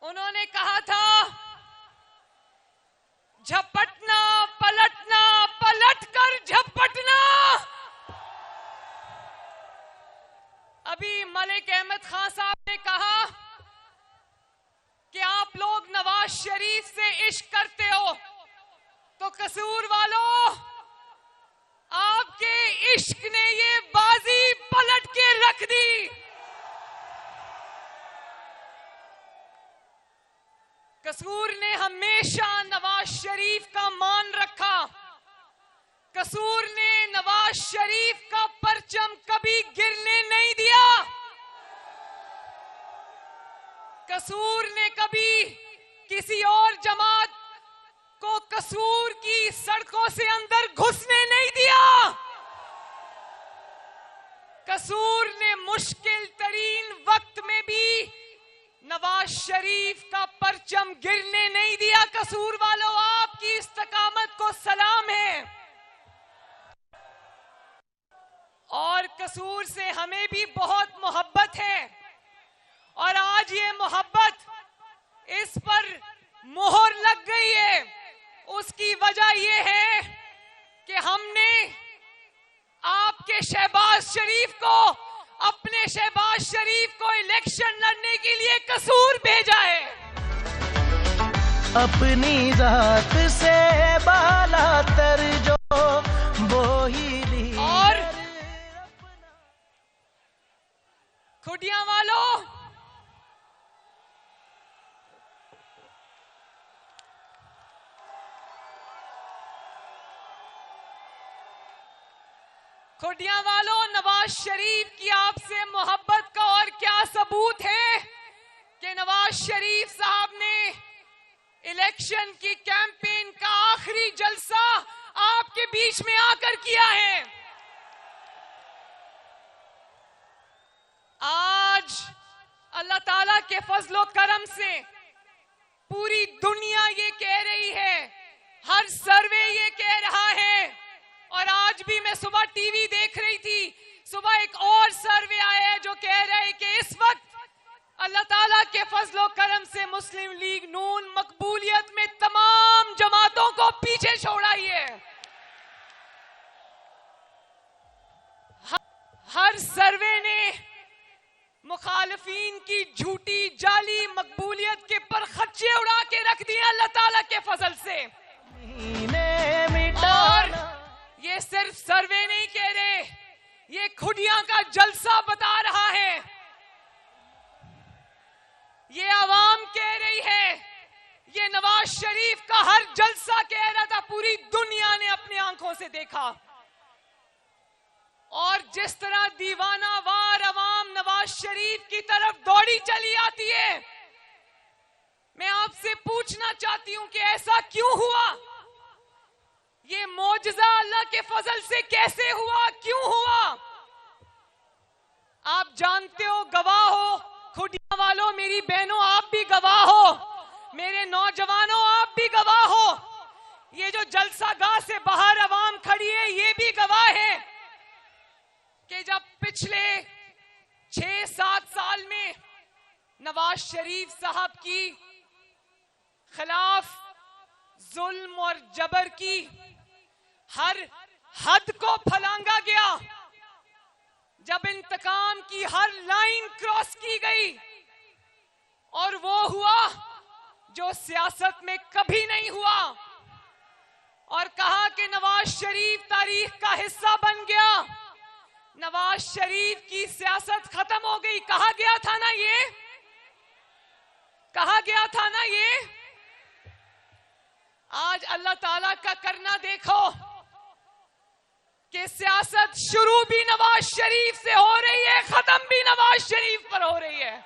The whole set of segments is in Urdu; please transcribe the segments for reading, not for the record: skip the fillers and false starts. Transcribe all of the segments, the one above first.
انہوں نے کہا تھا جھپٹنا پلٹنا پلٹ کر جھپٹنا. ابھی ملک احمد خان صاحب نے کہا کہ آپ لوگ نواز شریف سے عشق کرتے ہو تو قصور والوں آپ کے عشق نے یہ بازی پلٹ کے رکھ دی. قصور نے ہمیشہ نواز شریف کا مان رکھا. قصور نے نواز شریف کا پرچم کبھی گرنے نہیں دیا. قصور نے کبھی کسی اور جماعت کو قصور کی سڑکوں سے اندر گھسنے نہیں دیا. قصور نے مشکل ترین وقت میں بھی نواز شریف کا پرچم گرنے نہیں دیا. قصور والوں آپ کی استقامت کو سلام ہے. اور قصور سے ہمیں بھی بہت محبت ہے اور آج یہ محبت اس پر مہر لگ گئی ہے. اس کی وجہ یہ ہے کہ ہم نے آپ کے شہباز شریف کو اپنے شہباز شریف کو الیکشن لڑنے کے لیے قصور بھیجا ہے. اپنی ذات سے بالا تر جو وہی لی. اور کھڈیاں والوں نواز شریف کی آپ سے محبت کا اور کیا ثبوت ہے کہ نواز شریف صاحب نے الیکشن کی کیمپین کا آخری جلسہ آپ کے بیچ میں آ کر کیا ہے. آج اللہ تعالیٰ کے فضل و کرم سے پوری دنیا یہ کہہ رہی ہے, ہر سروے یہ کہہ رہا ہے, اور آج بھی میں صبح ٹی وی دیکھ رہی تھی, صبح ایک اور سروے آیا ہے جو کہہ رہے کہ اس وقت اللہ تعالیٰ کے فضل و کرم سے مسلم لیگ نون مقبولیت میں تمام جماعتوں کو پیچھے چھوڑائی ہے. ہر سروے نے مخالفین کی جھوٹی جعلی مقبولیت کے پر خدشے اڑا کے رکھ دیے اللہ تعالیٰ کے فضل سے. اور یہ صرف سروے نہیں کہہ رہے, یہ کھڈیاں کا جلسہ بتا رہا ہے, یہ عوام کہہ رہی ہے, یہ نواز شریف کا ہر جلسہ کہہ رہا تھا, پوری دنیا نے اپنی آنکھوں سے دیکھا. اور جس طرح دیوانہ وار عوام نواز شریف کی طرف دوڑی چلی آتی ہے, میں آپ سے پوچھنا چاہتی ہوں کہ ایسا کیوں ہوا؟ یہ معجزہ اللہ کے فضل سے کیسے ہوا, کیوں ہوا؟ آپ جانتے ہو, گواہ ہو, کھڈیاں والوں, میری بہنوں آپ بھی گواہ ہو, میرے نوجوانوں آپ بھی گواہ ہو, یہ جو جلسہ گاہ سے باہر عوام کھڑی ہے یہ بھی گواہ ہے کہ جب پچھلے 6-7 سال میں نواز شریف صاحب کی خلاف ظلم اور جبر کی ہر حد کو پھلانگا گیا, جب انتقام کی ہر لائن کراس کی گئی, اور وہ ہوا جو سیاست میں کبھی نہیں ہوا, اور کہا کہ نواز شریف تاریخ کا حصہ بن گیا, نواز شریف کی سیاست ختم ہو گئی. کہا گیا تھا نا یہ, کہا گیا تھا نا یہ. آج اللہ تعالیٰ کا کرنا دیکھو کہ سیاست شروع بھی نواز شریف سے ہو رہی ہے, ختم بھی نواز شریف پر ہو رہی ہے.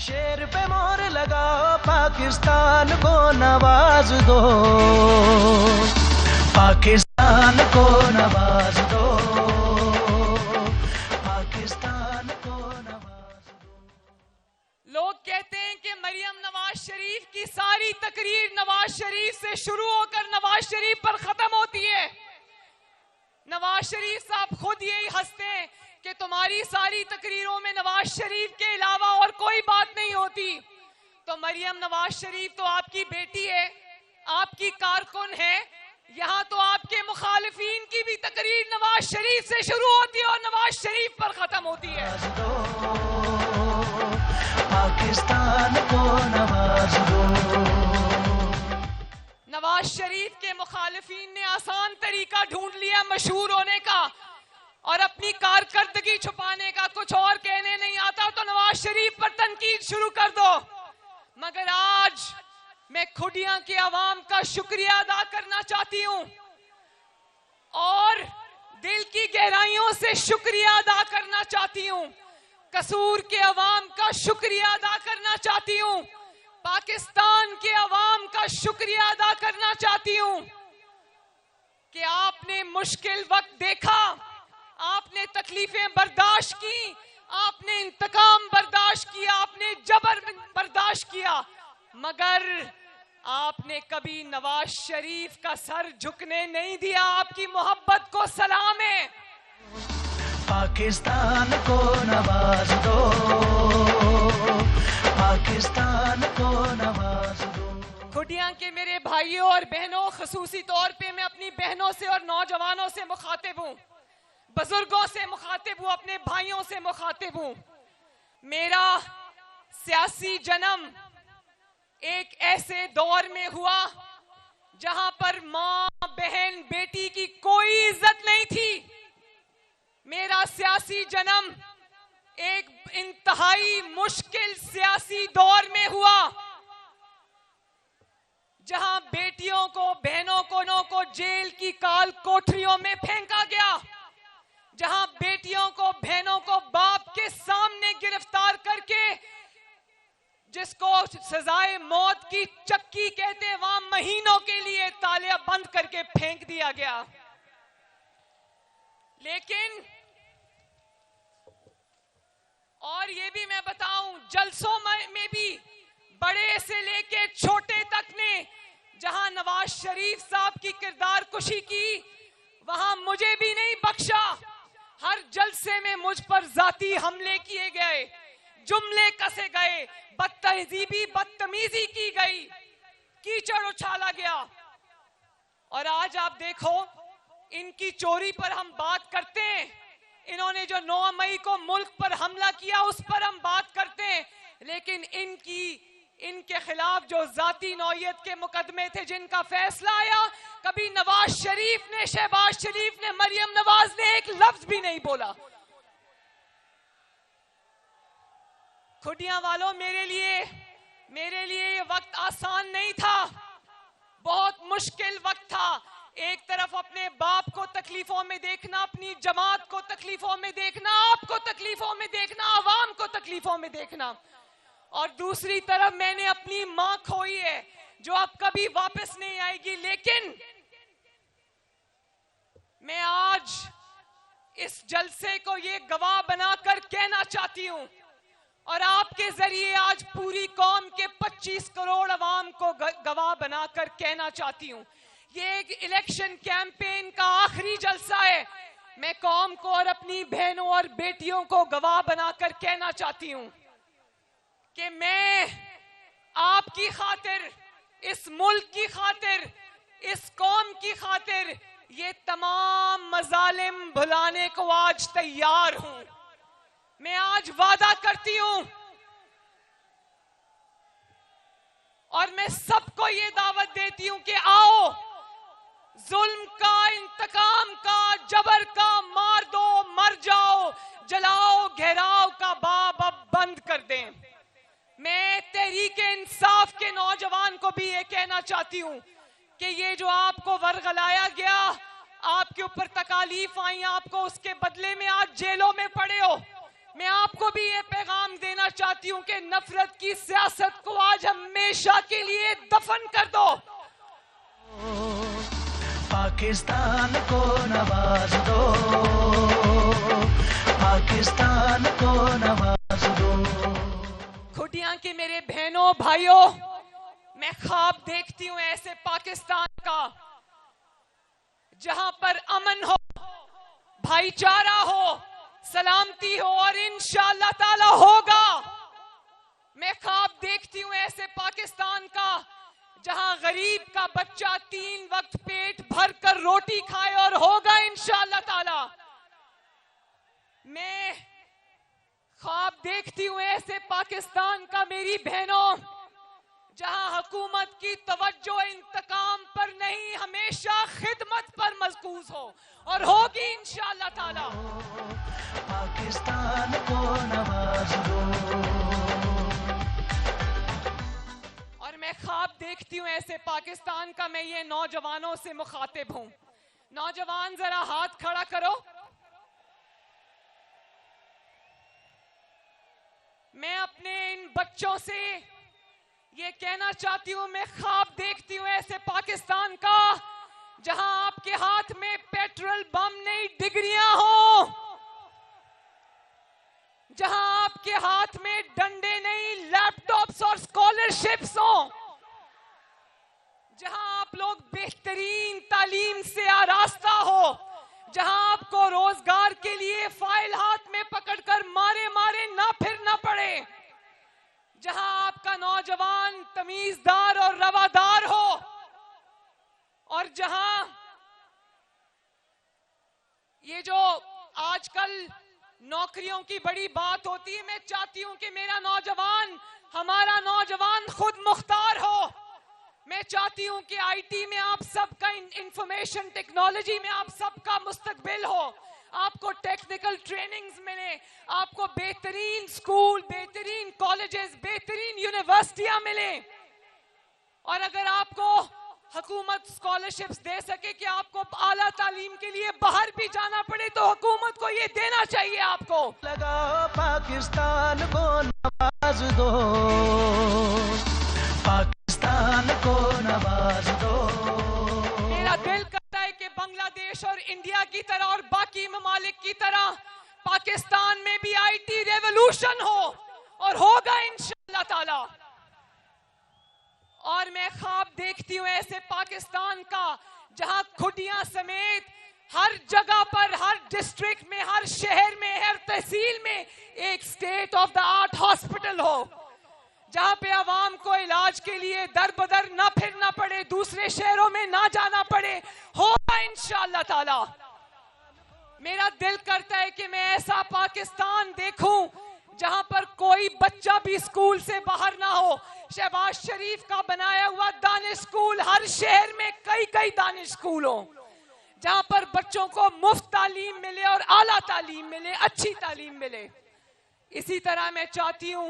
شیر پہ مہر لگاؤ, پاکستان کو نواز دو, پاکستان کو نواز دو, پاکستان کو نواز دو. لوگ کہتے ہیں کہ مریم نواز شریف کی ساری تقریر نواز شریف سے شروع ہو کر نواز شریف پر ختم ہوتی ہے. نواز شریف صاحب خود یہی ہنستے ہیں کہ تمہاری ساری تقریروں میں نواز شریف کے علاوہ اور کوئی بات نہیں ہوتی. تو تو مریم نواز شریف تو آپ کی بیٹی ہے, آپ کی کارکن ہے. یہاں تو آپ کے مخالفین کی بھی تقریر نواز شریف سے شروع ہوتی ہے اور نواز شریف پر ختم ہوتی ہے. پاکستان کو نواز دو. نواز شریف کے مخالفین نے آسان طریقہ ڈھونڈ لیا مشہور ہونے کا اور اپنی کارکردگی چھپانے کا. کچھ اور کہنے نہیں آتا تو نواز شریف پر تنقید شروع کر دو. مگر آج میں کھڈیاں کے عوام کا شکریہ ادا کرنا چاہتی ہوں اور دل کی گہرائیوں سے شکریہ ادا کرنا چاہتی ہوں. قصور کے عوام کا شکریہ ادا کرنا چاہتی ہوں. پاکستان کے عوام کا شکریہ ادا کرنا چاہتی ہوں کہ آپ نے مشکل وقت دیکھا, آپ نے تکلیفیں برداشت کی, آپ نے انتقام برداشت کیا, آپ نے جبر برداشت کیا, مگر آپ نے کبھی نواز شریف کا سر جھکنے نہیں دیا. آپ کی محبت کو سلام ہے. پاکستان کو نواز دو, پاکستان کو نواز دو. کھڈیاں کے میرے بھائیوں اور بہنوں, خصوصی طور پہ میں اپنی بہنوں سے اور نوجوانوں سے مخاطب ہوں, بزرگوں سے مخاطب ہوں, اپنے بھائیوں سے مخاطب ہوں. میرا سیاسی جنم ایک ایسے دور میں ہوا جہاں پر ماں, بہن, بیٹی کی کوئی عزت نہیں تھی. میرا سیاسی جنم ایک انتہائی مشکل سیاسی دور میں ہوا جہاں بیٹیوں کو, بہنوں کو جیل کی کال کوٹریوں میں پھینکا گیا, جہاں بیٹیوں کو, بہنوں کو باپ کے سامنے گرفتار کر کے, جس کو سزائے موت کی چکی کہتے, وہاں مہینوں کے لیے تالے بند کر کے پھینک دیا گیا. لیکن اور یہ بھی میں بتاؤں, جلسوں میں بھی بڑے سے لے کے چھوٹے تک نے جہاں نواز شریف صاحب کی کردار کشی کی, وہاں مجھے بھی نہیں بخشا. ہر جلسے میں مجھ پر ذاتی حملے کیے گئے, جملے کسے گئے, بدتہذیبی, بدتمیزی کی گئی, کیچڑ اچھالا گیا. اور آج آپ دیکھو, ان کی چوری پر ہم بات کرتے ہیں, انہوں نے جو 9 مئی کو ملک پر حملہ کیا اس پر ہم بات کرتے ہیں, لیکن ان کے خلاف جو ذاتی نوعیت کے مقدمے تھے جن کا فیصلہ آیا, کبھی نواز شریف نے, شہباز شریف نے, مریم نواز نے ایک لفظ بھی نہیں بولا. کھڈیاں والوں, میرے لیے یہ وقت آسان نہیں تھا, بہت مشکل وقت تھا. ایک طرف اپنے باپ کو تکلیفوں میں دیکھنا, اپنی جماعت کو تکلیفوں میں دیکھنا, آپ کو تکلیفوں میں دیکھنا, عوام کو تکلیفوں میں دیکھنا, اور دوسری طرف میں نے اپنی ماں کھوئی ہے جو اب کبھی واپس نہیں آئے گی. لیکن میں آج اس جلسے کو یہ گواہ بنا کر کہنا چاہتی ہوں اور آپ کے ذریعے آج پوری قوم کے 25 کروڑ عوام کو گواہ بنا کر کہنا چاہتی ہوں, یہ ایک الیکشن کیمپین کا آخری جلسہ ہے. میں قوم کو اور اپنی بہنوں اور بیٹیوں کو گواہ بنا کر کہنا چاہتی ہوں کہ میں آپ کی خاطر, اس ملک کی خاطر, اس قوم کی خاطر یہ تمام مظالم بھلانے کو آج تیار ہوں. میں آج وعدہ کرتی ہوں اور میں سب کو یہ دعوت دیتی ہوں کہ آؤ, ظلم کا, انتقام کا, جبر کا, مار دو, مر جاؤ, جلاؤ, گھیراؤ کا باب اب بند کر دیں. میں تحریک انصاف کے نوجوان کو بھی یہ کہنا چاہتی ہوں کہ یہ جو آپ کو ورغلایا گیا, آپ کے اوپر تکالیف آئیں, آپ کو اس کے بدلے میں آج جیلوں میں پڑے ہو, میں آپ کو بھی یہ پیغام دینا چاہتی ہوں کہ نفرت کی سیاست کو آج ہمیشہ کے لیے دفن کر دو. پاکستان کو نواز دو, پاکستان کو نواز دو. کھڈیاں کے میرے بہنوں, بھائیوں, میں خواب دیکھتی ہوں ایسے پاکستان کا جہاں پر امن ہو, بھائی چارہ ہو, سلامتی ہو, اور انشاءاللہ تعالی ہوگا. میں خواب دیکھتی ہوں ایسے جہاں غریب کا بچہ 3 وقت پیٹ بھر کر روٹی کھائے، اور ہوگا انشاءاللہ تعالی. میں خواب دیکھتی ہوں ایسے پاکستان کا میری بہنوں، جہاں حکومت کی توجہ انتقام پر نہیں، ہمیشہ خدمت پر مرکوز ہو، اور ہوگی انشاءاللہ تعالی. پاکستان کو نواز دو. اور میں خواب دیکھتی ہوں ایسے پاکستان کا. میں یہ نوجوانوں سے مخاطب ہوں. نوجوان ذرا ہاتھ کھڑا کرو. میں اپنے ان بچوں سے یہ کہنا چاہتی ہوں، میں خواب دیکھتی ہوں ایسے پاکستان کا جہاں آپ کے ہاتھ میں پیٹرول بم نہیں، ڈگریاں ہوں. جہاں آپ کے ہاتھ میں ڈنڈے نہیں، لیپ ٹاپس اور اسکالرشپس ہوں. جہاں آپ لوگ بہترین تعلیم سے آراستہ ہو. جہاں آپ کو روزگار کے لیے فائل ہاتھ میں پکڑ کر مارے مارے نہ پھرنا پڑے. جہاں آپ کا نوجوان تمیزدار اور روادار ہو. اور جہاں یہ جو آج کل نوکریوں کی بڑی بات ہوتی ہے، میں چاہتی ہوں کہ میرا نوجوان، ہمارا نوجوان خود مختار ہو. میں چاہتی ہوں کہ آئی ٹی میں آپ سب کا، انفارمیشن ٹیکنالوجی میں آپ سب کا مستقبل ہو. آپ کو ٹیکنیکل ٹریننگز ملیں، آپ کو بہترین سکول، بہترین کالجز، بہترین یونیورسٹیاں ملیں. اور اگر آپ کو حکومت اسکالرشپس دے سکے کہ آپ کو اعلیٰ تعلیم کے لیے باہر بھی جانا پڑے، تو حکومت کو یہ دینا چاہیے آپ کو. لگاؤ پاکستان کو نواز دو. پاکستان کو نواز دو. میرا دل کرتا ہے کہ بنگلہ دیش اور انڈیا کی طرح اور باقی ممالک کی طرح پاکستان میں بھی آئی ٹی ریولوشن ہو، اور ہوگا انشاءاللہ تعالی. اور میں خواب دیکھتی ہوں ایسے پاکستان کا جہاں کھڈیاں سمیت ہر جگہ پر، ہر ڈسٹرکٹ میں، ہر شہر میں، ہر تحصیل میں ایک state of the art hospital ہو. جہاں پہ عوام کو علاج کے لیے در بدر نہ پھرنا پڑے، دوسرے شہروں میں نہ جانا پڑے. ہوگا انشاءاللہ تعالی. میرا دل کرتا ہے کہ میں ایسا پاکستان دیکھوں جہاں پر کوئی بچہ بھی اسکول سے باہر نہ ہو. شہباز شریف کا بنایا ہوا دانش اسکول، ہر شہر میں کئی دانش اسکول ہوں، جہاں پر بچوں کو مفت تعلیم ملے اور اعلیٰ تعلیم ملے، اچھی تعلیم ملے. اسی طرح میں چاہتی ہوں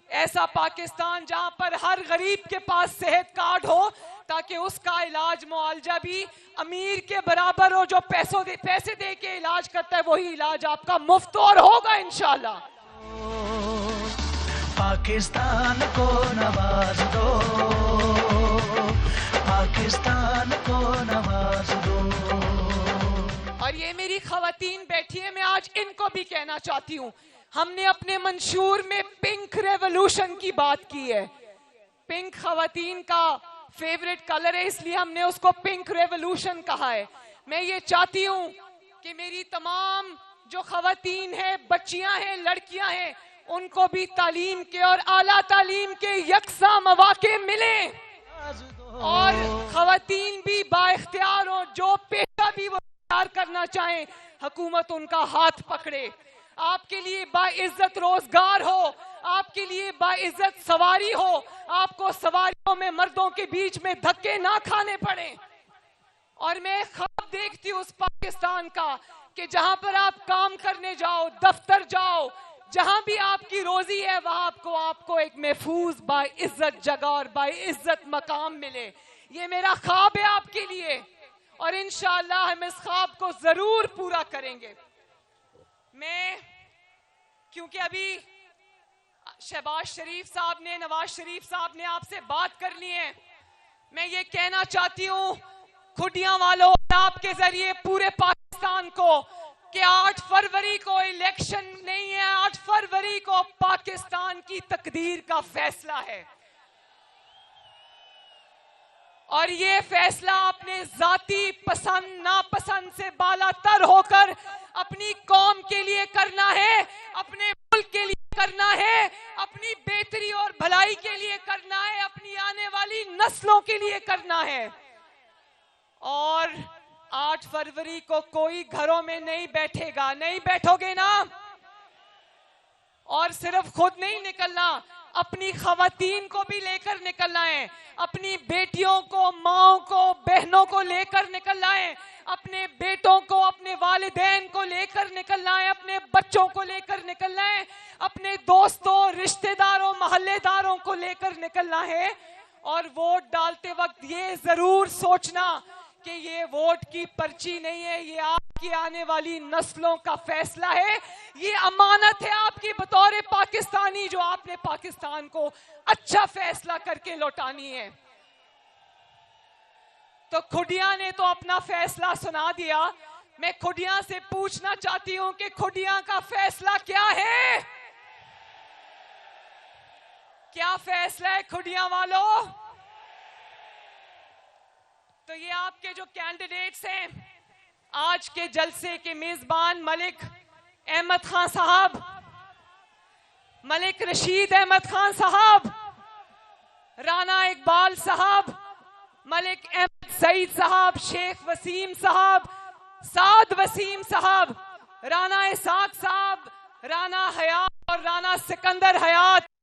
ایسا پاکستان جہاں پر ہر غریب کے پاس صحت کارڈ ہو، تاکہ اس کا علاج معالجہ بھی امیر کے برابر ہو. جو پیسے دے کے علاج کرتا ہے وہی علاج آپ کا مفت اور ہوگا انشاءاللہ. پاکستان کو نواز دو. پاکستان کو نواز دو. اور یہ میری خواتین بیٹھی ہیں، میں آج ان کو بھی کہنا چاہتی ہوں. ہم نے اپنے منشور میں پنک ریولوشن کی بات کی ہے. پنک خواتین کا فیوریٹ کلر ہے، اس لیے ہم نے اس کو پنک ریولوشن کہا ہے. میں یہ چاہتی ہوں کہ میری تمام جو خواتین ہیں، بچیاں ہیں، لڑکیاں ہیں، ان کو بھی تعلیم کے اور اعلیٰ تعلیم کے یکساں مواقع ملیں، اور خواتین بھی با اختیار ہوں. جو پیشہ بھی وہ اختیار کرنا چاہیں، حکومت ان کا ہاتھ پکڑے. آپ کے لیے باعزت روزگار ہو، آپ کے لیے باعزت سواری ہو، آپ کو سواریوں میں مردوں کے بیچ میں دھکے نہ کھانے پڑیں. اور میں خواب دیکھتی ہوں اس پاکستان کا کہ جہاں پر آپ کام کرنے جاؤ، دفتر جاؤ، جہاں بھی آپ کی روزی ہے، وہاں آپ کو ایک محفوظ باعزت جگہ اور باعزت مقام ملے. یہ میرا خواب ہے آپ کے لیے، اور انشاءاللہ ہم اس خواب کو ضرور پورا کریں گے. میں کیونکہ ابھی شہباز شریف صاحب نے، نواز شریف صاحب نے آپ سے بات کر لی ہے، میں یہ کہنا چاہتی ہوں کھڈیاں والوں آپ کے ذریعے پورے پاکستان کو کہ 8 فروری کو الیکشن نہیں ہے، 8 فروری کو پاکستان کی تقدیر کا فیصلہ ہے. اور یہ فیصلہ اپنے ذاتی پسند ناپسند سے بالا تر ہو کر اپنی قوم کے لیے کرنا ہے، اپنے ملک کے لیے کرنا ہے، اپنی بہتری اور بھلائی کے لیے کرنا ہے، اپنی آنے والی والی نسلوں کے لیے کرنا ہے. اور 8 فروری کو کوئی گھروں میں نہیں بیٹھے گا, نہیں بیٹھو گے نا؟ اور صرف خود نہیں نکلنا, اپنی خواتین کو بھی لے کر نکلنا ہے, اپنی بیٹیوں کو, ماؤں کو, بہنوں کو لے کر نکلنا ہے, اپنے بیٹوں کو, اپنے والدین کو لے کر نکلنا ہے, اپنے بچوں کو لے کر نکلنا ہے, اپنے دوستوں, رشتہ داروں, محلے داروں کو لے کر نکلنا ہے. اور ووٹ ڈالتے وقت یہ ضرور سوچنا کہ یہ ووٹ کی پرچی نہیں ہے, یہ آپ کی آنے والی نسلوں کا فیصلہ ہے, یہ امانت ہے آپ کی بطور پاکستانی جو آپ نے پاکستان کو اچھا فیصلہ کر کے لوٹانی ہے. تو کھڈیاں نے تو اپنا فیصلہ سنا دیا. میں کھڈیاں سے پوچھنا چاہتی ہوں کہ کھڈیاں کا فیصلہ کیا ہے؟ کیا فیصلہ ہے کھڈیاں والوں؟ تو یہ آپ کے جو کینڈیڈیٹس ہیں, آج کے جلسے کے میزبان ملک احمد خان صاحب, ملک رشید احمد خان صاحب, رانا اقبال صاحب, ملک احمد سعید صاحب, شیخ وسیم صاحب, سعد وسیم صاحب, رانا اسحاق صاحب, رانا حیات اور رانا سکندر حیات.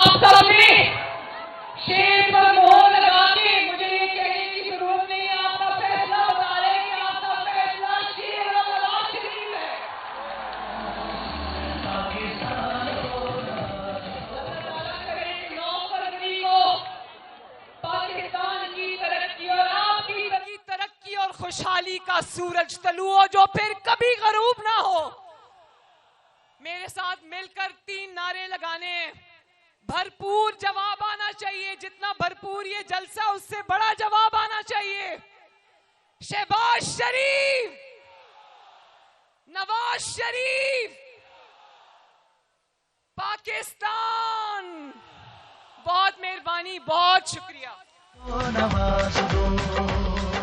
آپ سب نے شیر پر مہر لگا کے مجھے یہ کہنے کی ضرورت نہیں ہے, آپ کا فیصلہ بتا رہے ہیں کہ آپ کا فیصلہ شیر اور نواز شریف ہے. اللہ کرے 9 فروری کو پاکستان کی ترقی اور آپ کی ترقی اور خوشحالی کا سورج طلوع ہو جو پھر کبھی غروب نہ ہو. میرے ساتھ مل کر 3 نعرے لگانے ہیں. بھرپور جواب آنا چاہیے, جتنا بھرپور یہ جلسہ اس سے بڑا جواب آنا چاہیے. شہباز شریف, نواز شریف, پاکستان. بہت مہربانی, بہت شکریہ. نواز دو